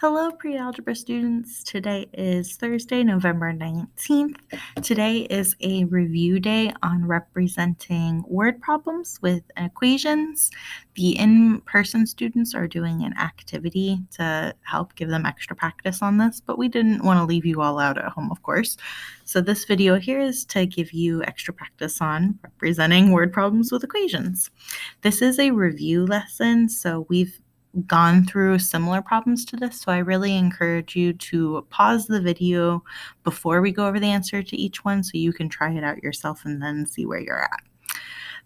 Hello, pre-algebra students. Today is Thursday, November 19th. Today is a review day on representing word problems with equations. The in-person students are doing an activity to help give them extra practice on this, but we didn't want to leave you all out at home, of course. So this video here is to give you extra practice on representing word problems with equations. This is a review lesson, so we've gone through similar problems to this, so I really encourage you to pause the video before we go over the answer to each one so you can try it out yourself and then see where you're at.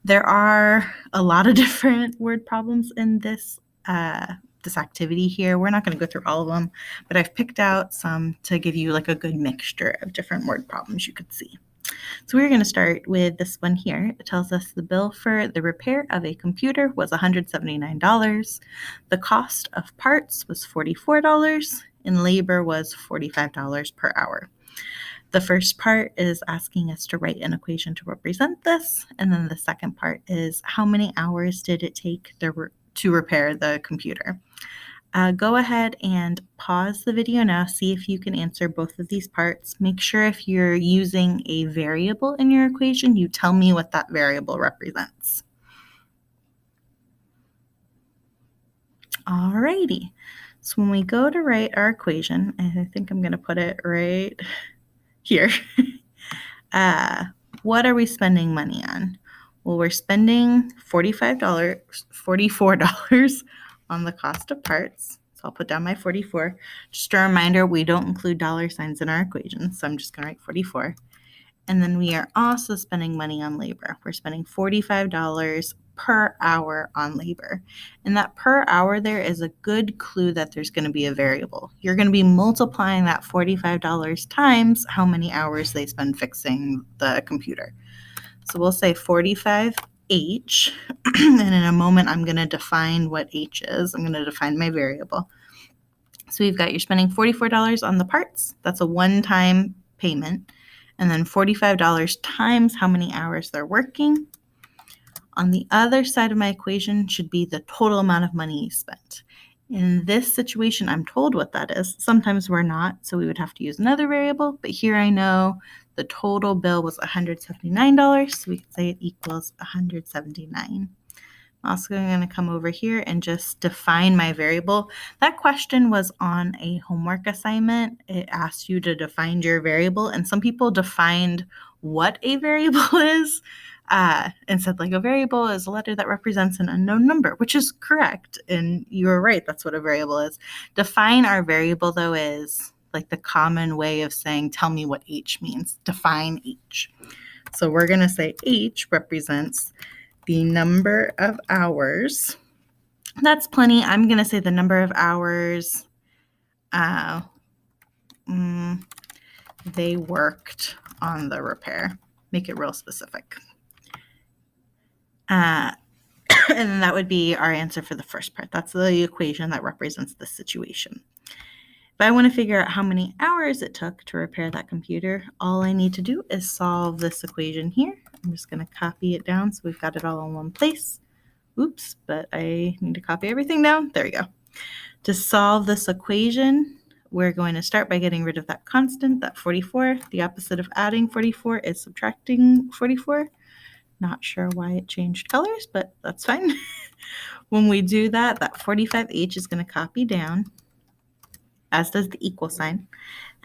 There are a lot of different word problems in this activity here. We're not going to go through all of them, but I've picked out some to give you like a good mixture of different word problems you could see. So we're going to start with this one here. It tells us the bill for the repair of a computer was $179. The cost of parts was $44, and labor was $45 per hour. The first part is asking us to write an equation to represent this, and then the second part is how many hours did it take to repair the computer. Go ahead and pause the video now, see if you can answer both of these parts. Make sure if you're using a variable in your equation, you tell me what that variable represents. Alrighty, so when we go to write our equation, and I think I'm going to put it right here, what are we spending money on? Well, we're spending $44 on the cost of parts. So I'll put down my 44. Just a reminder, we don't include dollar signs in our equation, so I'm just going to write 44. And then we are also spending money on labor. We're spending $45 per hour on labor. And that per hour there is a good clue that there's going to be a variable. You're going to be multiplying that $45 times how many hours they spend fixing the computer. So we'll say 45H, and in a moment I'm going to define what H is. I'm going to define my variable. So we've got you're spending $44 on the parts. That's a one-time payment. And then $45 times how many hours they're working. On the other side of my equation should be the total amount of money you spent. In this situation, I'm told what that is. Sometimes we're not, so we would have to use another variable. But here I know the total bill was $179, so we can say it equals $179. I'm also going to come over here and just define my variable. That question was on a homework assignment. It asked you to define your variable, and some people defined what a variable is and said like a variable is a letter that represents an unknown number, which is correct, and you're right, that's what a variable is. Define our variable, though, is like the common way of saying tell me what H means. Define H. So we're going to say H represents the number of hours. That's plenty. I'm going to say the number of hours they worked on the repair. Make it real specific. And then that would be our answer for the first part. That's the equation that represents the situation. If I want to figure out how many hours it took to repair that computer, all I need to do is solve this equation here. I'm just going to copy it down so we've got it all in one place. Oops, but I need to copy everything down. There we go. To solve this equation, we're going to start by getting rid of that constant, that 44. The opposite of adding 44 is subtracting 44. Not sure why it changed colors, but that's fine. When we do that, that 45H is going to copy down, as does the equal sign.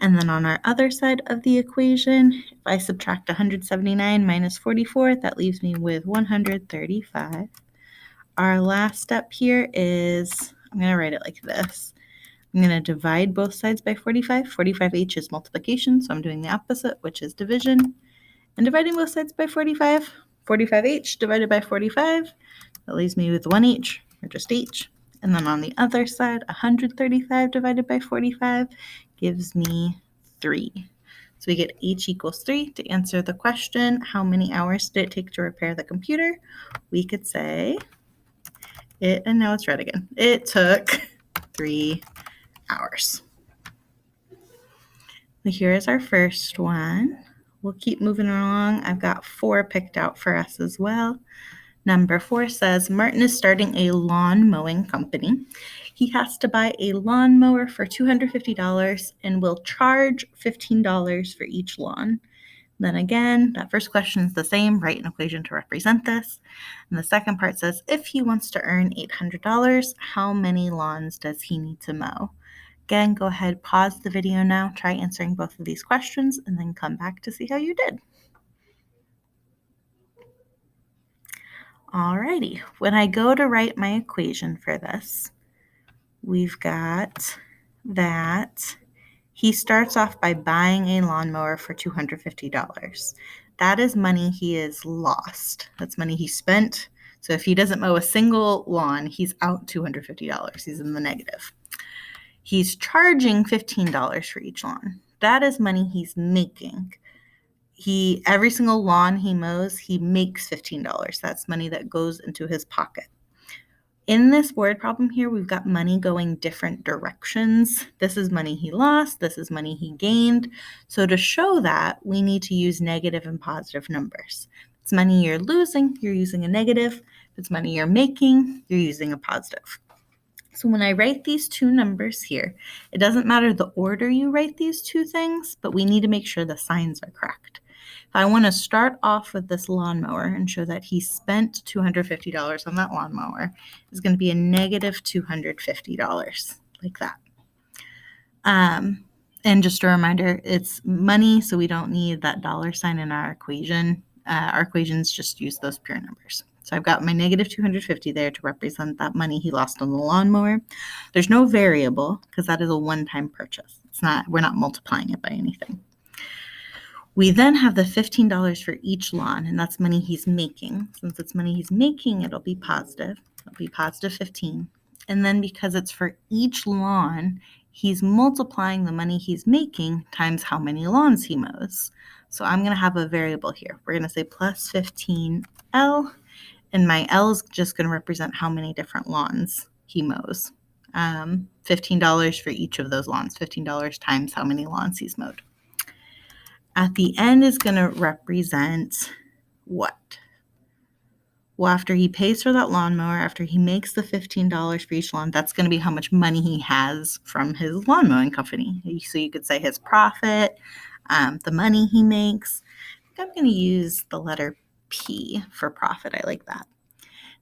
And then on our other side of the equation, if I subtract 179 minus 44, that leaves me with 135. Our last step here is, I'm going to write it like this. I'm going to divide both sides by 45. 45H is multiplication, so I'm doing the opposite, which is division. And dividing both sides by 45, 45H divided by 45, that leaves me with 1H, or just H. And then on the other side, 135 divided by 45 gives me 3. So we get H equals 3. To answer the question, how many hours did it take to repair the computer? We could say and now it's red again. It took 3 hours. Here is our first one. We'll keep moving along. I've got 4 picked out for us as well. Number 4 says, Martin is starting a lawn mowing company. he has to buy a lawnmower for $250 and will charge $15 for each lawn. Then again, that first question is the same, write an equation to represent this. And the second part says, if he wants to earn $800, how many lawns does he need to mow? Again, go ahead, pause the video now, try answering both of these questions, and then come back to see how you did. Alrighty, when I go to write my equation for this, we've got that he starts off by buying a lawnmower for $250. That is money he has lost. That's money he spent. So if he doesn't mow a single lawn, he's out $250. He's in the negative. He's charging $15 for each lawn. That is money he's making. Every single lawn he mows, he makes $15. That's money that goes into his pocket. In this word problem here, we've got money going different directions. This is money he lost. This is money he gained. So to show that, we need to use negative and positive numbers. If it's money you're losing, you're using a negative. If it's money you're making, you're using a positive. So when I write these two numbers here, it doesn't matter the order you write these two things, but we need to make sure the signs are correct. If I want to start off with this lawnmower and show that he spent $250 on that lawnmower, it's going to be a negative $250, like that. And just a reminder, it's money, so we don't need that dollar sign in our equation. Our equations just use those pure numbers. So I've got my negative 250 there to represent that money he lost on the lawnmower. There's no variable because that is a one-time purchase. We're not multiplying it by anything. We then have the $15 for each lawn, and that's money he's making. Since it's money he's making, it'll be positive. It'll be positive 15. And then because it's for each lawn, he's multiplying the money he's making times how many lawns he mows. So I'm going to have a variable here. We're going to say plus 15L, and my L is just going to represent how many different lawns he mows. $15 for each of those lawns, $15 times how many lawns he's mowed. At the end is going to represent what? Well, after he pays for that lawnmower, after he makes the $15 for each lawn, that's going to be how much money he has from his lawn mowing company. So you could say his profit, the money he makes. I'm going to use the letter P for profit. I like that.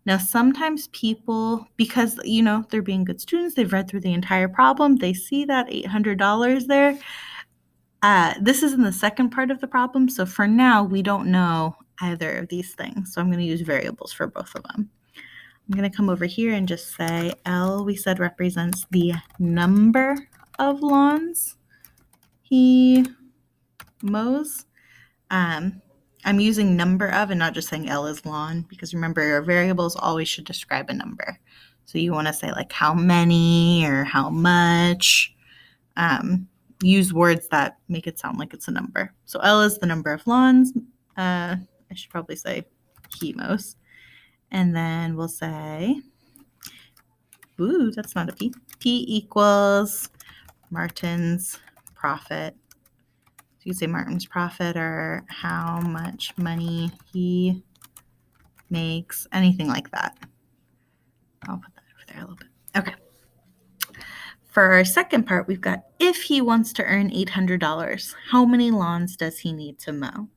Now, sometimes people, because, they're being good students, they've read through the entire problem, they see that $800 there. This is in the second part of the problem, so for now, we don't know either of these things, so I'm going to use variables for both of them. I'm going to come over here and just say L, we said, represents the number of lawns he mows. I'm using number of and not just saying L is lawn, because remember, your variables always should describe a number. So you want to say like how many or how much. Use words that make it sound like it's a number. So L is the number of lawns. I should probably say he mows. And then we'll say, ooh, that's not a P. P equals Martin's profit. So you say Martin's profit or how much money he makes, anything like that. I'll put that over there a little bit. Okay. For our second part, we've got if he wants to earn $800, how many lawns does he need to mow?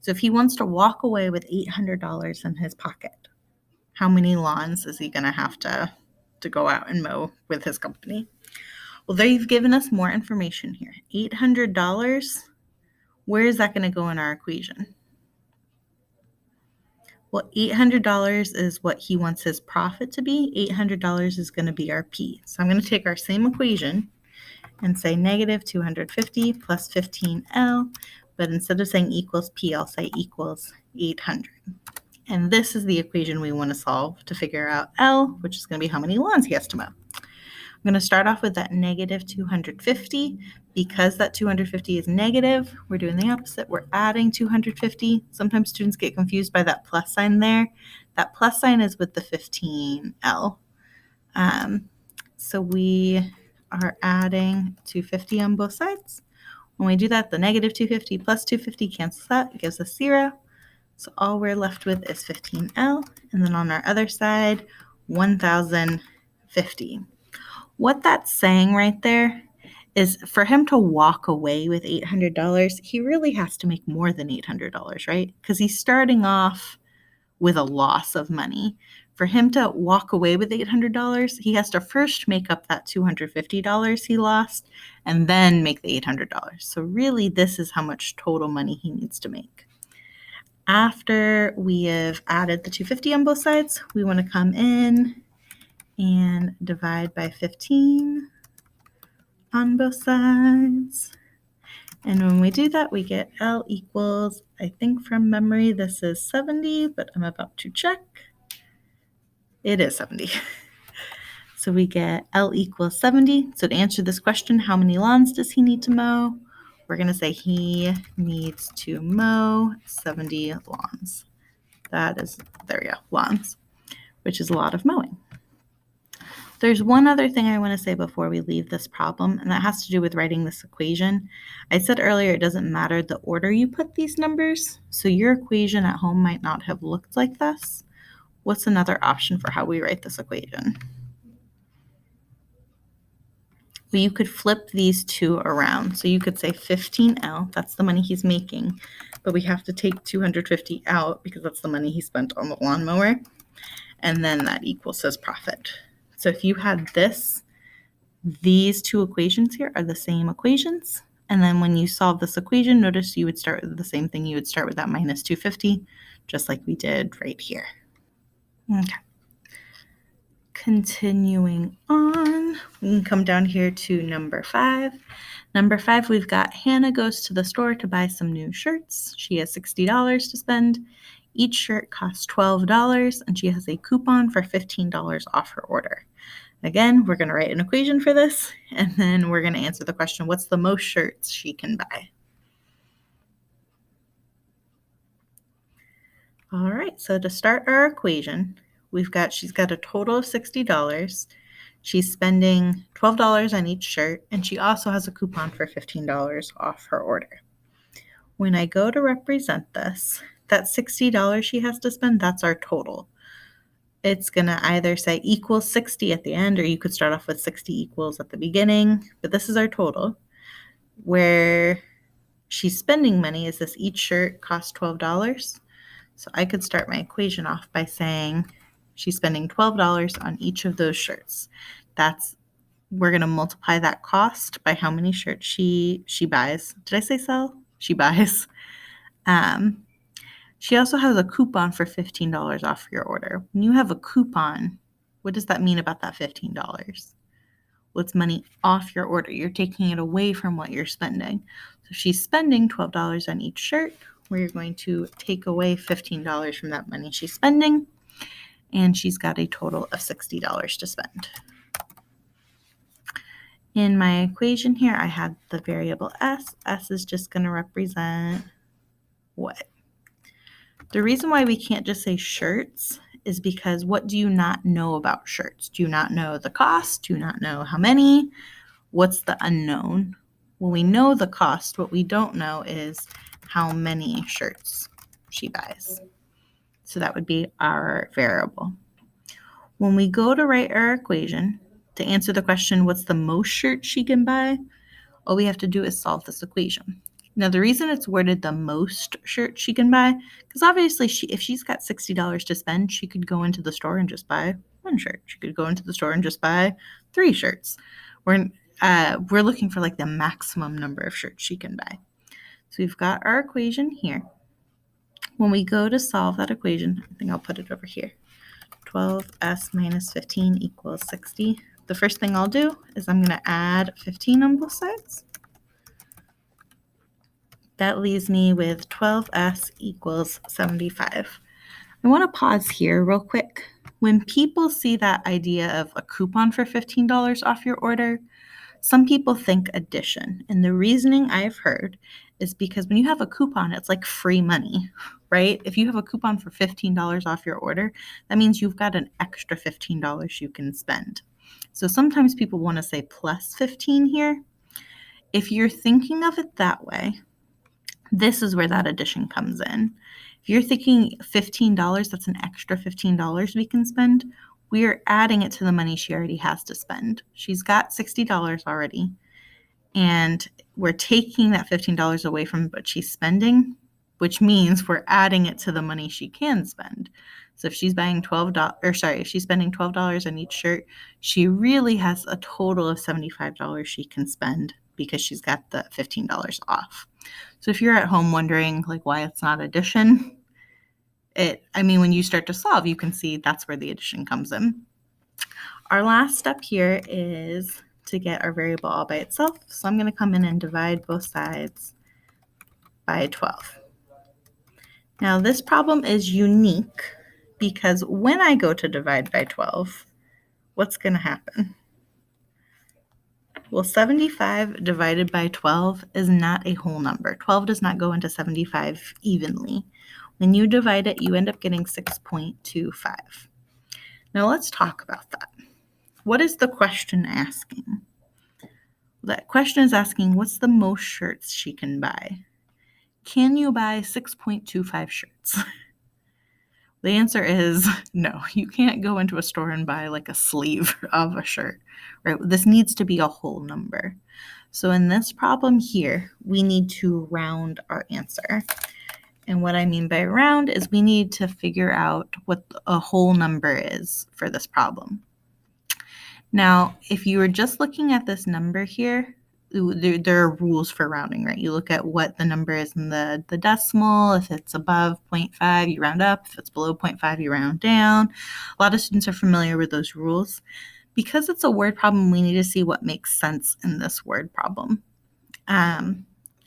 So if he wants to walk away with $800 in his pocket, how many lawns is he going to have to go out and mow with his company? Well, they've given us more information here. $800, where is that going to go in our equation? Well, $800 is what he wants his profit to be. $800 is going to be our P. So I'm going to take our same equation and say negative 250 plus 15L, but instead of saying equals P, I'll say equals 800. And this is the equation we want to solve to figure out L, which is going to be how many lawns he has to mow. I'm going to start off with that negative 250. Because that 250 is negative, we're doing the opposite. We're adding 250. Sometimes students get confused by that plus sign there. That plus sign is with the 15L. So we are adding 250 on both sides. When we do that, the negative 250 plus 250 cancels out. It gives us 0. So all we're left with is 15L. And then on our other side, 1,050. What that's saying right there is for him to walk away with $800, he really has to make more than $800, right? Because he's starting off with a loss of money. For him to walk away with $800, he has to first make up that $250 he lost and then make the $800. So really, this is how much total money he needs to make. After we have added the 250 on both sides, we want to come in and divide by 15 on both sides. And when we do that, we get L equals, I think from memory, this is 70, but I'm about to check. It is 70. So we get L equals 70. So to answer this question, how many lawns does he need to mow? We're going to say he needs to mow 70 lawns. That is, there we go, lawns, which is a lot of mowing. There's one other thing I want to say before we leave this problem, and that has to do with writing this equation. I said earlier it doesn't matter the order you put these numbers, so your equation at home might not have looked like this. What's another option for how we write this equation? Well, you could flip these two around. So you could say 15L, that's the money he's making, but we have to take 250 out because that's the money he spent on the lawnmower, and then that equals his profit. So if you had this, these two equations here are the same equations. And then when you solve this equation, notice you would start with the same thing. You would start with that minus 250, just like we did right here. Okay. Continuing on, we can come down here to number 5. Number 5, we've got Hannah goes to the store to buy some new shirts. She has $60 to spend. Each shirt costs $12, and she has a coupon for $15 off her order. Again, we're going to write an equation for this, and then we're going to answer the question, what's the most shirts she can buy? All right, so to start our equation, she's got a total of $60. She's spending $12 on each shirt, and she also has a coupon for $15 off her order. When I go to represent this, that $60 she has to spend, that's our total. It's going to either say equals 60 at the end, or you could start off with 60 equals at the beginning, but this is our total. Where she's spending money is this each shirt costs $12. So I could start my equation off by saying she's spending $12 on each of those shirts. We're going to multiply that cost by how many shirts she buys. Did I say sell? She buys. She also has a coupon for $15 off your order. When you have a coupon, what does that mean about that $15? Well, it's money off your order. You're taking it away from what you're spending. So she's spending $12 on each shirt. We're going to take away $15 from that money she's spending, and she's got a total of $60 to spend. In my equation here, I had the variable S. S is just going to represent what? The reason why we can't just say shirts is because what do you not know about shirts? Do you not know the cost? Do you not know how many? What's the unknown? Well, we know the cost. What we don't know is how many shirts she buys. So that would be our variable. When we go to write our equation to answer the question, what's the most shirts she can buy? All we have to do is solve this equation. Now, the reason it's worded the most shirts she can buy, because obviously if she's got $60 to spend, she could go into the store and just buy one shirt. She could go into the store and just buy 3 shirts. We're looking for like the maximum number of shirts she can buy. So we've got our equation here. When we go to solve that equation, I think I'll put it over here. 12s minus 15 equals 60. The first thing I'll do is I'm going to add 15 on both sides. That leaves me with 12s equals 75. I want to pause here real quick. When people see that idea of a coupon for $15 off your order, some people think addition. And the reasoning I've heard is because when you have a coupon, it's like free money, right? If you have a coupon for $15 off your order, that means you've got an extra $15 you can spend. So sometimes people want to say plus 15 here. If you're thinking of it that way, this is where that addition comes in. If you're thinking $15, that's an extra $15 we can spend. we are adding it to the money she already has to spend. She's got $60 already, and we're taking that $15 away from what she's spending, which means we're adding it to the money she can spend. So if she's buying if she's spending $12 on each shirt, she really has a total of $75 she can spend because she's got the $15 off. So if you're at home wondering like why it's not addition, when you start to solve, you can see that's where the addition comes in. Our last step here is to get our variable all by itself. So I'm going to come in and divide both sides by 12. Now this problem is unique because when I go to divide by 12, what's going to happen? Well, 75 divided by 12 is not a whole number. 12 does not go into 75 evenly. When you divide it, you end up getting 6.25. Now let's talk about that. What is the question asking? That question is asking, what's the most shirts she can buy? Can you buy 6.25 shirts? The answer is no. You can't go into a store and buy like a sleeve of a shirt, right? This needs to be a whole number. So in this problem here, we need to round our answer. And what I mean by round is we need to figure out what a whole number is for this problem. Now, if you were just looking at this number here, there are rules for rounding, right? You look at what the number is in the decimal. If it's above 0.5, you round up. If it's below 0.5, you round down. A lot of students are familiar with those rules. Because it's a word problem, we need to see what makes sense in this word problem.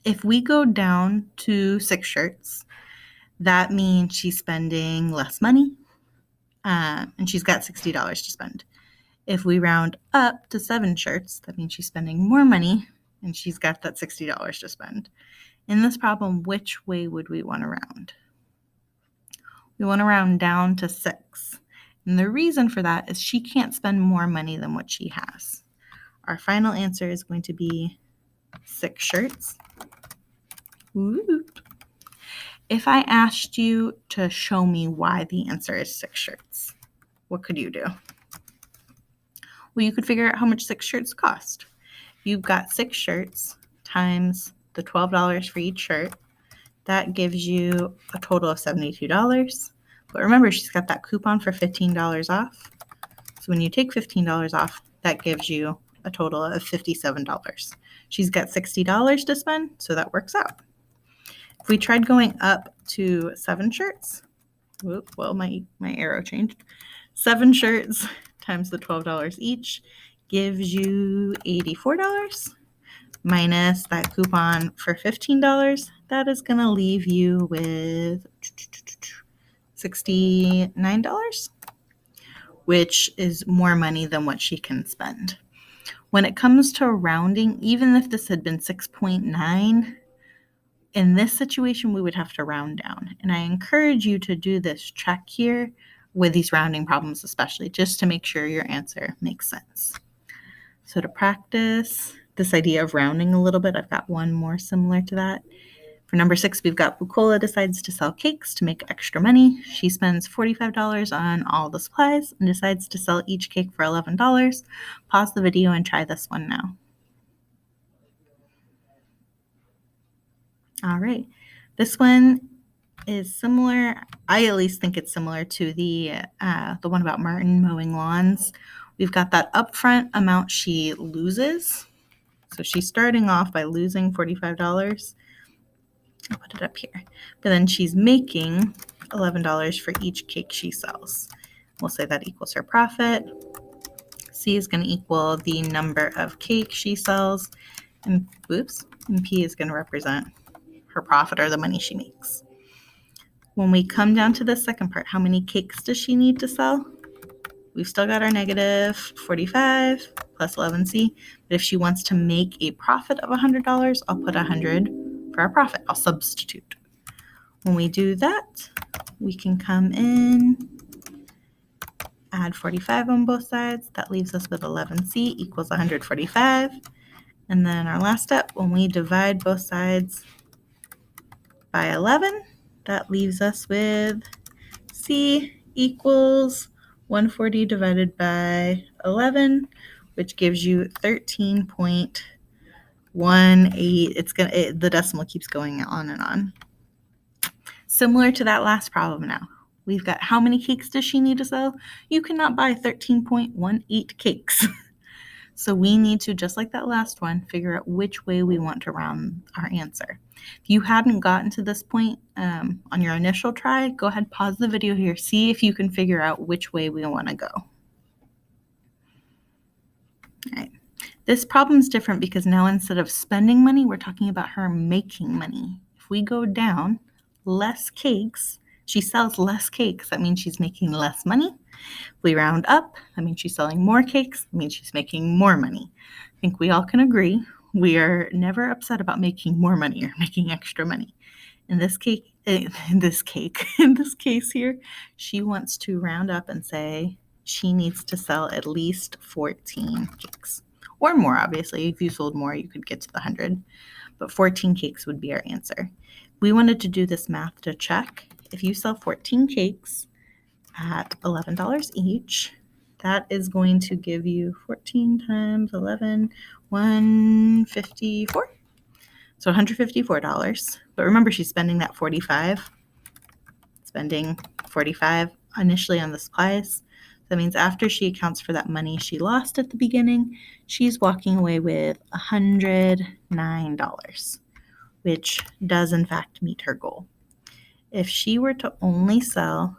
If we go down to 6 shirts, that means she's spending less money, and she's got $60 to spend. If we round up to 7 shirts, that means she's spending more money, and she's got that $60 to spend. In this problem, which way would we want to round? We want to round down to 6. And the reason for that is she can't spend more money than what she has. Our final answer is going to be 6 shirts. Ooh. If I asked you to show me why the answer is 6 shirts, what could you do? Well, you could figure out how much 6 shirts cost. You've got 6 shirts times the $12 for each shirt. That gives you a total of $72. But remember, she's got that coupon for $15 off. So when you take $15 off, that gives you a total of $57. She's got $60 to spend, so that works out. If we tried going up to 7 shirts, my arrow changed. 7 shirts times the $12 each gives you $84 minus that coupon for $15. That is going to leave you with $69, which is more money than what she can spend. When it comes to rounding, even if this had been 6.9, in this situation, we would have to round down. And I encourage you to do this check here with these rounding problems, especially just to make sure your answer makes sense. So to practice this idea of rounding a little bit, I've got one more similar to that. For number 6, we've got Bucola decides to sell cakes to make extra money. She spends $45 on all the supplies and decides to sell each cake for $11. Pause the video and try this one now. All right, this one is similar. I at least think it's similar to the one about Martin mowing lawns. We've got that upfront amount she loses. So she's starting off by losing $45. I'll put it up here. But then she's making $11 for each cake she sells. We'll say that equals her profit. C is going to equal the number of cakes she sells. And P is going to represent her profit or the money she makes. When we come down to the second part, how many cakes does she need to sell? We've still got our negative 45 plus 11C. But if she wants to make a profit of $100, I'll put 100 for our profit. I'll substitute. When we do that, we can come in, add 45 on both sides. That leaves us with 11C equals 145. And then our last step, when we divide both sides by 11, that leaves us with C equals 140 divided by 11, which gives you 13.18. The decimal keeps going on and on. Similar to that last problem now. We've got how many cakes does she need to sell? You cannot buy 13.18 cakes. So we need to, just like that last one, figure out which way we want to round our answer. If you hadn't gotten to this point on your initial try, go ahead, pause the video here, see if you can figure out which way we want to go. All right. This problem is different because now instead of spending money, we're talking about her making money. If we go down, less cakes, she sells less cakes, that means she's making less money. If we round up, that means she's selling more cakes, that means she's making more money. I think we all can agree we are never upset about making more money or making extra money. In this case here, she wants to round up and say she needs to sell at least 14 cakes. Or more, obviously. If you sold more, you could get to the 100. But 14 cakes would be our answer. We wanted to do this math to check. If you sell 14 cakes at $11 each, that is going to give you 14 times 11, 154. So $154. But remember, she's spending that $45. Spending $45 initially on the supplies. That means after she accounts for that money she lost at the beginning, she's walking away with $109, which does in fact meet her goal. If she were to only sell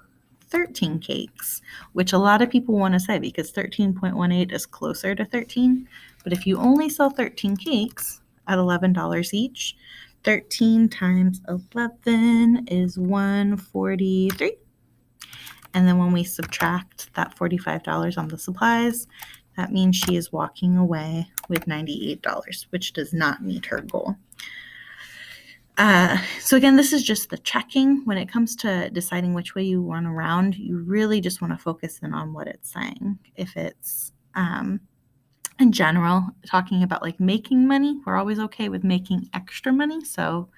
13 cakes, which a lot of people want to say because 13.18 is closer to 13, but if you only sell 13 cakes at $11 each, 13 times 11 is 143. And then when we subtract that $45 on the supplies, that means she is walking away with $98, which does not meet her goal. So again, this is just the checking. When it comes to deciding which way you want to round, you really just want to focus in on what it's saying. If it's in general talking about like making money, we're always okay with making extra money. So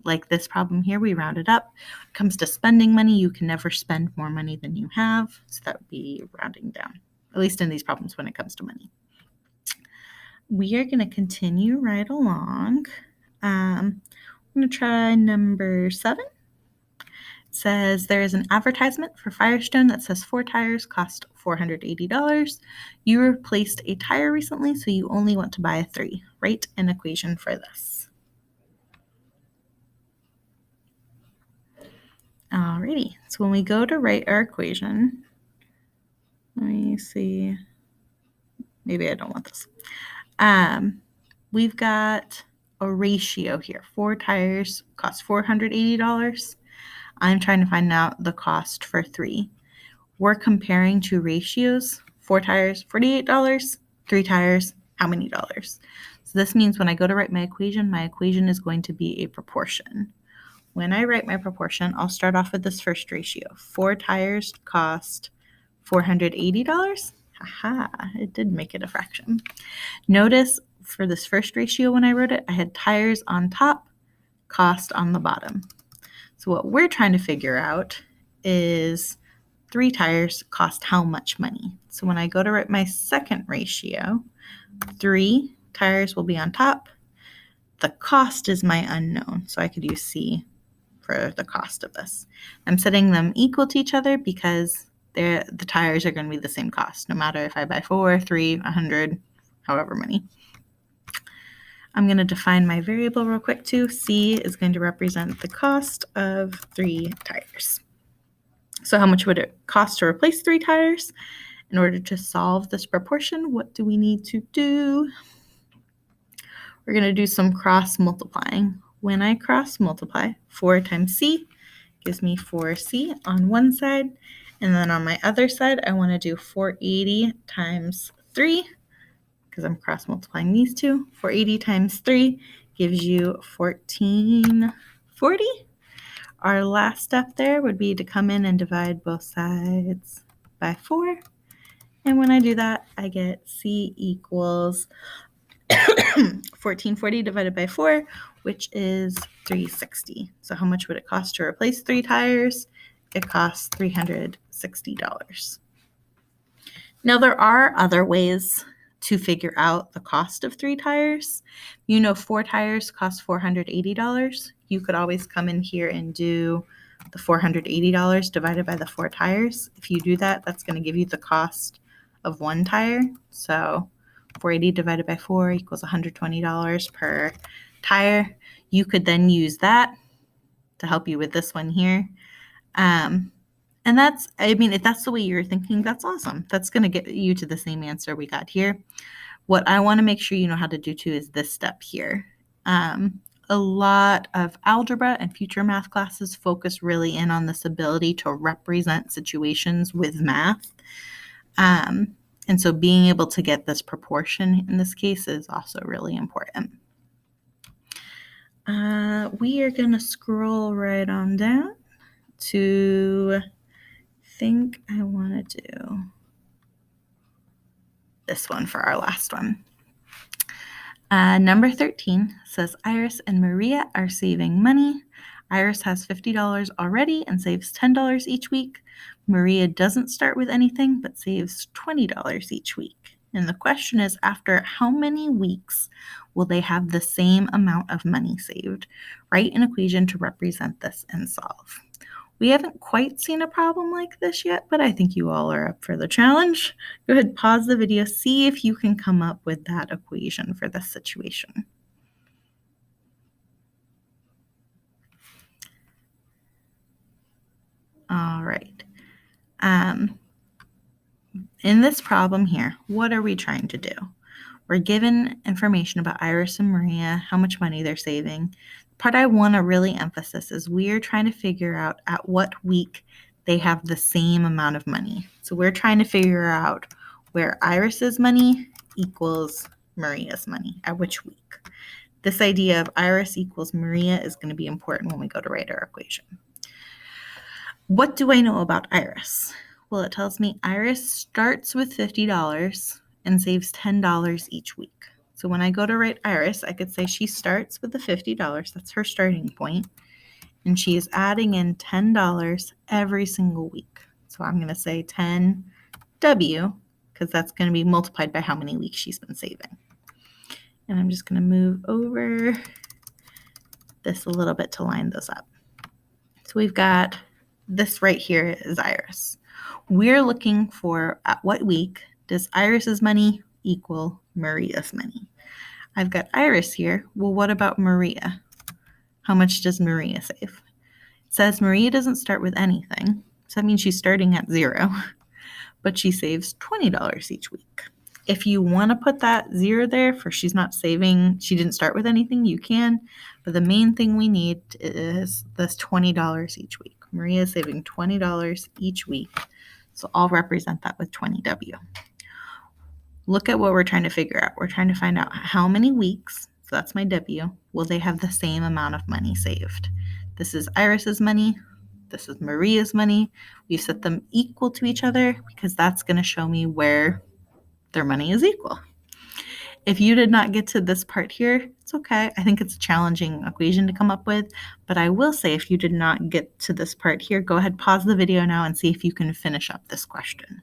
like this problem here, we round it up. When it comes to spending money, you can never spend more money than you have. So that would be rounding down, at least in these problems when it comes to money. We are going to continue right along. I'm going to try number 7. It says there is an advertisement for Firestone that says 4 tires cost $480. You replaced a tire recently, so you only want to buy 3. Write an equation for this. Alrighty, so when we go to write our equation, let me see, maybe I don't want this. We've got a ratio here. 4 tires cost $480. I'm trying to find out the cost for 3. We're comparing 2 ratios. 4 tires, $48. 3 tires, how many dollars? So this means when I go to write my equation is going to be a proportion. When I write my proportion, I'll start off with this first ratio. 4 tires cost $480. Haha, it did make it a fraction. Notice for this first ratio when I wrote it, I had tires on top, cost on the bottom. So what we're trying to figure out is 3 tires cost how much money. So when I go to write my second ratio, 3 tires will be on top. The cost is my unknown, so I could use C for the cost of this. I'm setting them equal to each other because the tires are going to be the same cost, no matter if I buy 4, 3, 100, however many. I'm going to define my variable real quick too. C is going to represent the cost of 3 tires. So how much would it cost to replace 3 tires? In order to solve this proportion, what do we need to do? We're going to do some cross multiplying. When I cross multiply, 4 times C gives me 4C on one side. And then on my other side, I want to do 480 times 3 because I'm cross multiplying these two. 480 times 3 gives you 1440. Our last step there would be to come in and divide both sides by 4. And when I do that, I get C equals 1440 divided by 4, which is 360. So how much would it cost to replace 3 tires? It costs $360. Now, there are other ways to figure out the cost of 3 tires. 4 tires cost $480. You could always come in here and do the $480 divided by the 4 tires. If you do that, that's going to give you the cost of 1 tire. So 480 divided by 4 equals $120 per tire. You could then use that to help you with this one here. And if that's the way you're thinking, that's awesome. That's going to get you to the same answer we got here. What I want to make sure you know how to do too is this step here. A lot of algebra and future math classes focus really in on this ability to represent situations with math. And so being able to get this proportion in this case is also really important. We are going to scroll right on down to, I think I want to do this one for our last one. Number 13 says Iris and Maria are saving money. Iris has $50 already and saves $10 each week. Maria doesn't start with anything but saves $20 each week. And the question is, after how many weeks will they have the same amount of money saved? Write an equation to represent this and solve. We haven't quite seen a problem like this yet, but I think you all are up for the challenge. Go ahead, pause the video, see if you can come up with that equation for this situation. All right. In this problem here, what are we trying to do? We're given information about Iris and Maria, how much money they're saving. The part I want to really emphasize is we're trying to figure out at what week they have the same amount of money. So we're trying to figure out where Iris's money equals Maria's money, at which week. This idea of Iris equals Maria is going to be important when we go to write our equation. What do I know about Iris? Well, it tells me Iris starts with $50 and saves $10 each week. So when I go to write Iris, I could say she starts with the $50. That's her starting point. And she is adding in $10 every single week. So I'm going to say 10W because that's going to be multiplied by how many weeks she's been saving. And I'm just going to move over this a little bit to line those up. So we've got this right here is Iris. We're looking for at what week does Iris's money equal Maria's money? I've got Iris here. Well, what about Maria? How much does Maria save? It says Maria doesn't start with anything. So that means she's starting at 0, but she saves $20 each week. If you want to put that 0 there for she's not saving, she didn't start with anything, you can. But the main thing we need is this $20 each week. Maria is saving $20 each week. So I'll represent that with 20W. Look at what we're trying to figure out. We're trying to find out how many weeks, so that's my W, will they have the same amount of money saved. This is Iris's money. This is Maria's money. We've set them equal to each other because that's going to show me where their money is equal. If you did not get to this part here, it's okay. I think it's a challenging equation to come up with, but I will say if you did not get to this part here, go ahead, pause the video now and see if you can finish up this question.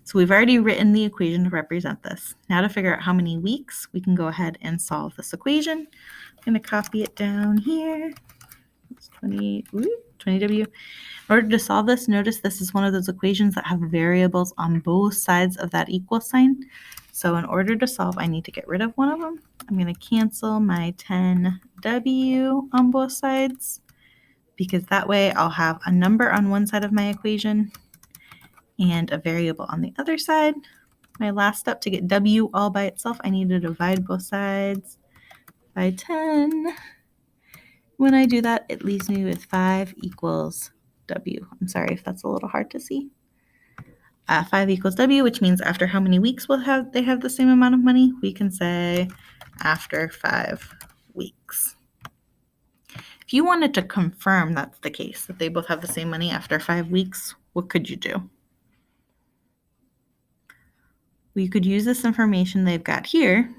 So we've already written the equation to represent this. Now to figure out how many weeks, we can go ahead and solve this equation. I'm going to copy it down here. It's 20W. In order to solve this, notice this is one of those equations that have variables on both sides of that equal sign. So in order to solve, I need to get rid of one of them. I'm going to cancel my 10W on both sides because that way I'll have a number on one side of my equation and a variable on the other side. My last step to get W all by itself, I need to divide both sides by 10. When I do that, it leaves me with 5 equals W. I'm sorry if that's a little hard to see. 5 equals W, which means after how many weeks they have the same amount of money? We can say after 5 weeks. If you wanted to confirm that's the case, that they both have the same money after 5 weeks, what could you do? We could use this information they've got here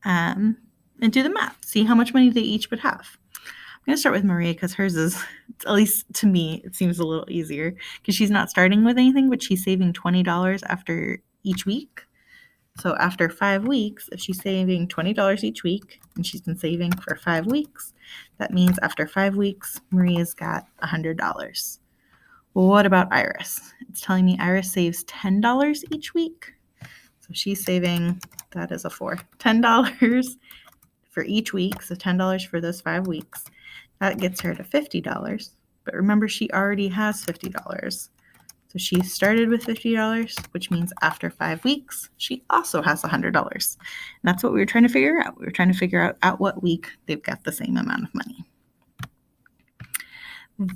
and do the math, see how much money they each would have. going to start with Maria because hers is, at least to me, it seems a little easier because she's not starting with anything, but she's saving $20 after each week. So after 5 weeks, if she's saving $20 each week and she's been saving for 5 weeks, that means after 5 weeks, Maria's got $100. Well, what about Iris? It's telling me Iris saves $10 each week. So she's saving, that is a 4, $10 for each week. So $10 for those 5 weeks. That gets her to $50. But remember, she already has $50. So she started with $50, which means after 5 weeks, she also has $100. And that's what we were trying to figure out. We were trying to figure out at what week they've got the same amount of money.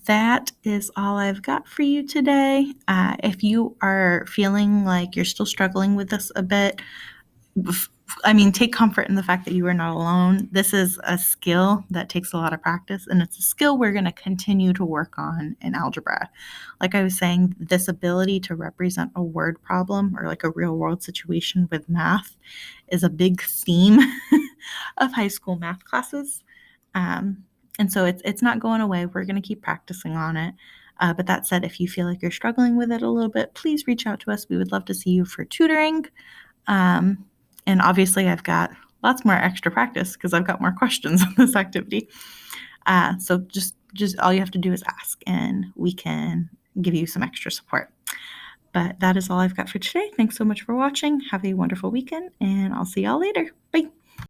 That is all I've got for you today. If you are feeling like you're still struggling with this a bit, take comfort in the fact that you are not alone. This is a skill that takes a lot of practice, and it's a skill we're going to continue to work on in algebra. Like I was saying, this ability to represent a word problem or like a real world situation with math is a big theme of high school math classes. And so it's not going away. We're going to keep practicing on it. But that said, if you feel like you're struggling with it a little bit, please reach out to us. We would love to see you for tutoring. And obviously, I've got lots more extra practice because I've got more questions on this activity. So just all you have to do is ask, and we can give you some extra support. But that is all I've got for today. Thanks so much for watching. Have a wonderful weekend, and I'll see y'all later. Bye.